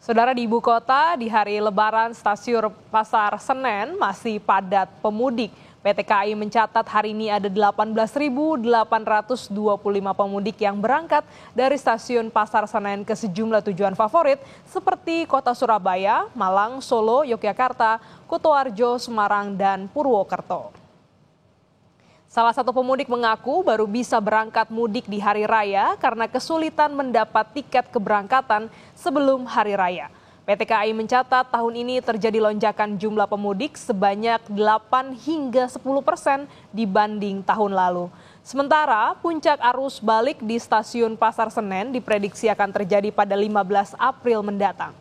Saudara, di ibu kota, di hari Lebaran stasiun Pasar Senen masih padat pemudik. PT KAI mencatat hari ini ada 18.825 pemudik yang berangkat dari stasiun Pasar Senen ke sejumlah tujuan favorit seperti kota Surabaya, Malang, Solo, Yogyakarta, Kutoarjo, Semarang, dan Purwokerto. Salah satu pemudik mengaku baru bisa berangkat mudik di hari raya karena kesulitan mendapat tiket keberangkatan sebelum hari raya. PT KAI mencatat tahun ini terjadi lonjakan jumlah pemudik sebanyak 8 hingga 10% dibanding tahun lalu. Sementara puncak arus balik di stasiun Pasar Senen diprediksi akan terjadi pada 15 April mendatang.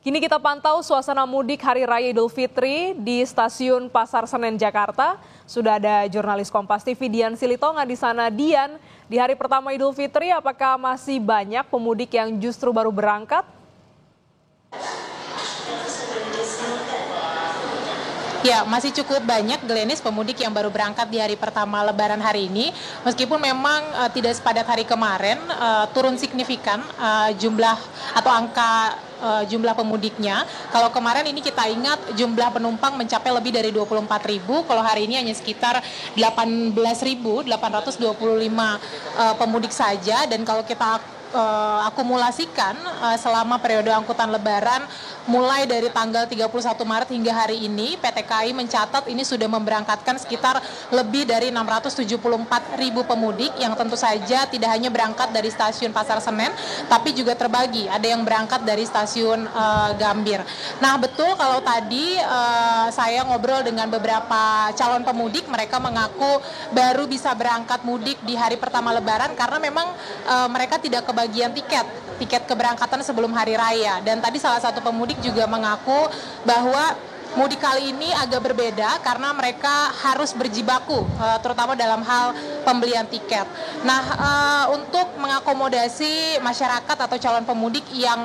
Kini kita pantau suasana mudik Hari Raya Idul Fitri di Stasiun Pasar Senen, Jakarta. Sudah ada jurnalis Kompas TV Dian Silitonga di sana. Dian, di hari pertama Idul Fitri apakah masih banyak pemudik yang justru baru berangkat? Ya, masih cukup banyak Glenis pemudik yang baru berangkat di hari pertama Lebaran hari ini. Meskipun memang tidak sepadat hari kemarin, turun signifikan jumlah atau angka jumlah pemudiknya. Kalau kemarin ini kita ingat jumlah penumpang mencapai lebih dari 24.000, kalau hari ini hanya sekitar 18.825 pemudik saja. Dan kalau kita akumulasikan selama periode angkutan Lebaran mulai dari tanggal 31 Maret hingga hari ini, PT KAI mencatat ini sudah memberangkatkan sekitar lebih dari 674.000 pemudik yang tentu saja tidak hanya berangkat dari stasiun Pasar Senen, tapi juga terbagi. Ada yang berangkat dari stasiun Gambir. Nah, betul kalau tadi saya ngobrol dengan beberapa calon pemudik, mereka mengaku baru bisa berangkat mudik di hari pertama Lebaran karena memang mereka tidak kebagian tiket keberangkatan sebelum hari raya. Dan tadi salah satu pemudik juga mengaku bahwa mudik kali ini agak berbeda karena mereka harus berjibaku, terutama dalam hal pembelian tiket. Nah, untuk mengakomodasi masyarakat atau calon pemudik yang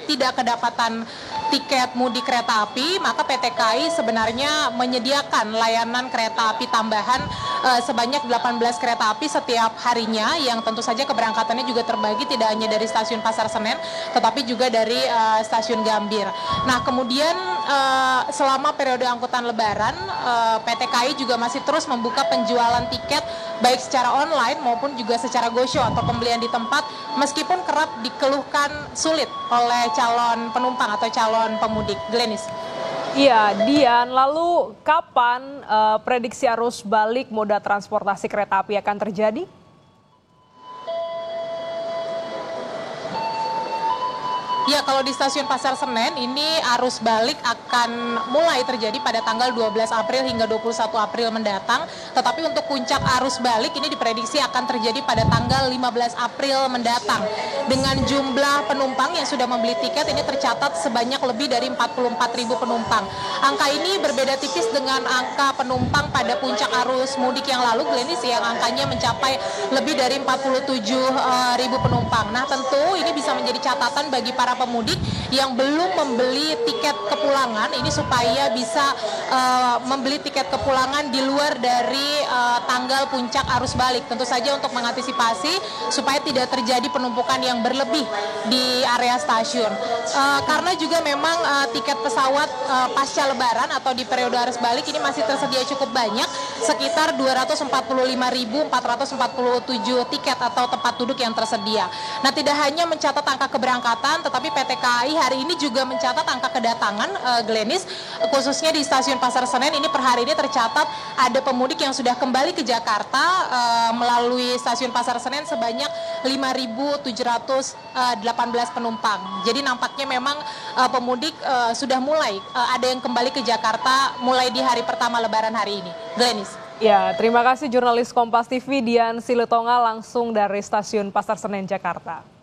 tidak kedapatan tiket mudik kereta api, maka PT KAI sebenarnya menyediakan layanan kereta api tambahan sebanyak 18 kereta api setiap harinya, yang tentu saja keberangkatannya juga terbagi tidak hanya dari stasiun Pasar Senen, tetapi juga dari stasiun Gambir. Nah, kemudian selama periode angkutan Lebaran, PT KAI juga masih terus membuka penjualan tiket baik secara online maupun juga secara go-show atau pembelian di tempat, meskipun kerap dikeluhkan sulit oleh calon penumpang atau calon pemudik. Glenis. Iya, Dian, lalu kapan prediksi arus balik moda transportasi kereta api akan terjadi? Ya, kalau di stasiun Pasar Senen ini arus balik akan mulai terjadi pada tanggal 12 April hingga 21 April mendatang. Tetapi untuk puncak arus balik ini diprediksi akan terjadi pada tanggal 15 April mendatang. Dengan jumlah penumpang yang sudah membeli tiket ini tercatat sebanyak lebih dari 44.000 penumpang. Angka ini berbeda tipis dengan angka penumpang pada puncak arus mudik yang lalu, Glenis, yang angkanya mencapai lebih dari 47.000 penumpang. Nah, tentu ini bisa menjadi catatan bagi para pemudik yang belum membeli tiket kepulangan ini supaya bisa membeli tiket kepulangan di luar dari tanggal puncak arus balik. Tentu saja untuk mengantisipasi supaya tidak terjadi penumpukan yang berlebih di area stasiun. Karena juga memang tiket pesawat pasca Lebaran atau di periode arus balik ini masih tersedia cukup banyak, sekitar 245.447 tiket atau tempat duduk yang tersedia. Nah, tidak hanya mencatat angka keberangkatan, tetapi PT KAI hari ini juga mencatat angka kedatangan, Glenis, khususnya di stasiun Pasar Senen ini per hari ini tercatat ada pemudik yang sudah kembali ke Jakarta melalui stasiun Pasar Senen sebanyak 5.718 penumpang. Jadi nampaknya memang pemudik sudah mulai ada yang kembali ke Jakarta mulai di hari pertama Lebaran hari ini. Glenis. Ya, terima kasih jurnalis Kompas TV Dian Silitonga langsung dari Stasiun Pasar Senen, Jakarta.